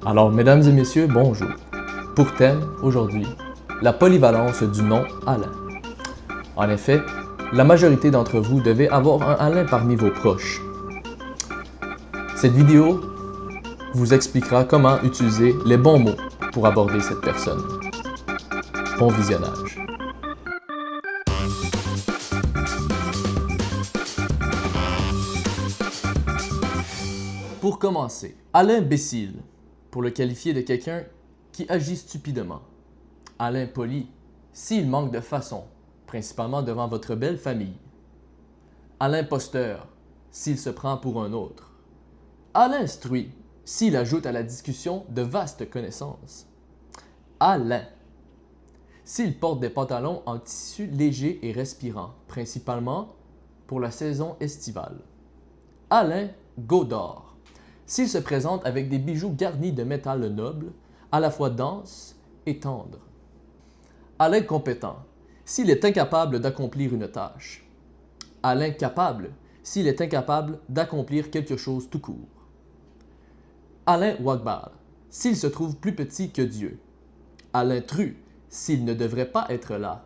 Alors, mesdames et messieurs, bonjour. Pour thème, aujourd'hui, la polyvalence du nom Alain. En effet, la majorité d'entre vous devez avoir un Alain parmi vos proches. Cette vidéo vous expliquera comment utiliser les bons mots pour aborder cette personne. Bon visionnage. Pour commencer, Alain imbécile, pour le qualifier de quelqu'un qui agit stupidement. Alain poli, s'il manque de façon, principalement devant votre belle famille. Alain imposteur, s'il se prend pour un autre. Alain instruit, s'il ajoute à la discussion de vastes connaissances. Alain, s'il porte des pantalons en tissu léger et respirant, principalement pour la saison estivale. Alain Godard, s'il se présente avec des bijoux garnis de métal noble, à la fois dense et tendre. Alain compétent, s'il est incapable d'accomplir une tâche. Alain capable, s'il est incapable d'accomplir quelque chose tout court. Alain Wagbal, s'il se trouve plus petit que Dieu. Alain Tru, s'il ne devrait pas être là.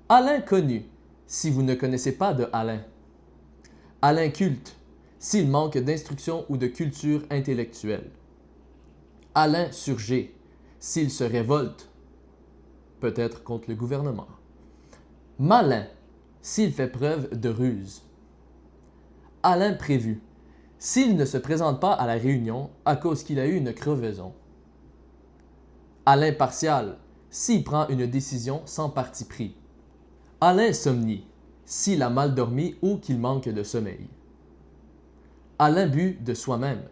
Alain connu, si vous ne connaissez pas de Alain. Alain culte, s'il manque d'instruction ou de culture intellectuelle. Alain surgé, s'il se révolte, peut-être contre le gouvernement. Malin, s'il fait preuve de ruse. Alain prévu, s'il ne se présente pas à la réunion à cause qu'il a eu une crevaison. Alain partial, s'il prend une décision sans parti pris. Alain insomnie, s'il a mal dormi ou qu'il manque de sommeil. Alain but de soi-même,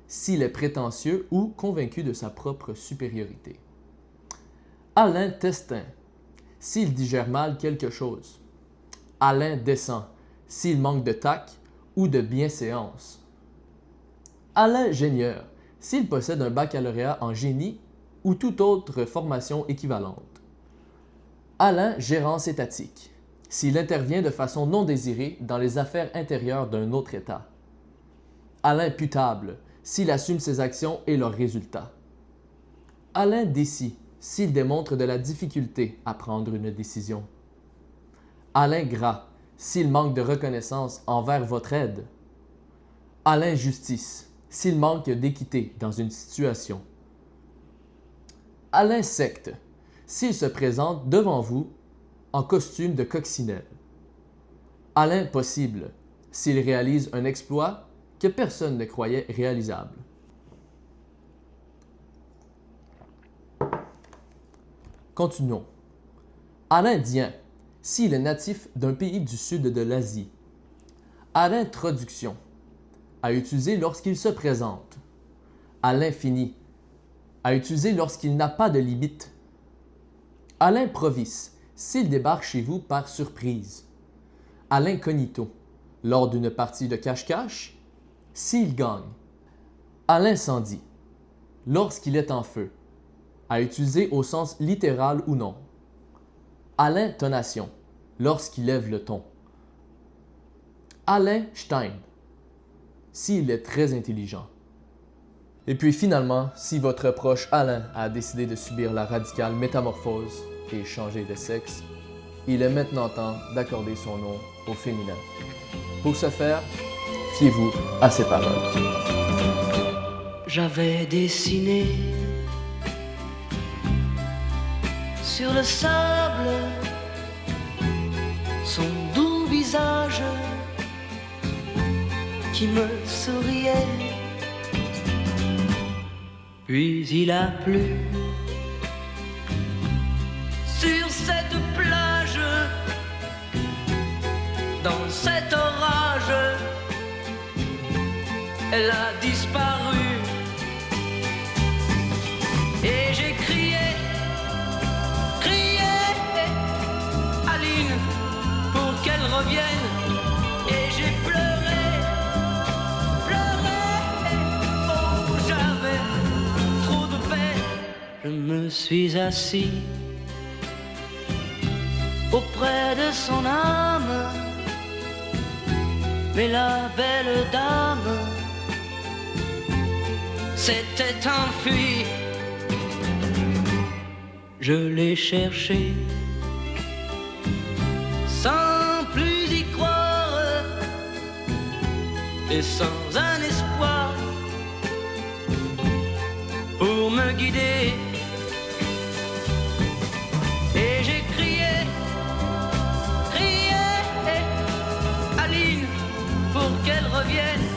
s'il est prétentieux ou convaincu de sa propre supériorité. Alain Testin, s'il digère mal quelque chose. Alain Descend, s'il manque de tact ou de bienséance. Alain Génieur, s'il possède un baccalauréat en génie ou toute autre formation équivalente. Alain Gérance étatique, s'il intervient de façon non désirée dans les affaires intérieures d'un autre État. Alain Putable, s'il assume ses actions et leurs résultats. Alain Décis, s'il démontre de la difficulté à prendre une décision. Alain Gras, s'il manque de reconnaissance envers votre aide. Alain Justice, s'il manque d'équité dans une situation. Alain Secte, s'il se présente devant vous en costume de coccinelle. Alain Possible, s'il réalise un exploit que personne ne croyait réalisable. Continuons. Alain Dien, s'il est natif d'un pays du sud de l'Asie. Alain Traduction, à utiliser lorsqu'il se présente. À l'infini, à utiliser lorsqu'il n'a pas de limite. À l'improviste, s'il débarque chez vous par surprise. À l'incognito, lors d'une partie de cache-cache, s'il gagne. À l'incendie, lorsqu'il est en feu, à utiliser au sens littéral ou non. À l'intonation, lorsqu'il lève le ton. Alain Stein, s'il est très intelligent. Et puis finalement, si votre proche Alain a décidé de subir la radicale métamorphose et changer de sexe, il est maintenant temps d'accorder son nom au féminin. Pour ce faire, fiez-vous à ces paroles. J'avais dessiné sur le sable son doux visage qui me souriait. Puis il a plu sur cette plage, dans cet orage, elle a disparu. Et j'ai crié, Aline, pour qu'elle revienne. Et j'ai pleuré, oh j'avais trop de peine. Je me suis assis auprès de son âme, mais la belle dame s'était enfui. Je l'ai cherché sans plus y croire et sans un espoir pour me guider. Et j'ai crié, crié, Aline, pour qu'elle revienne.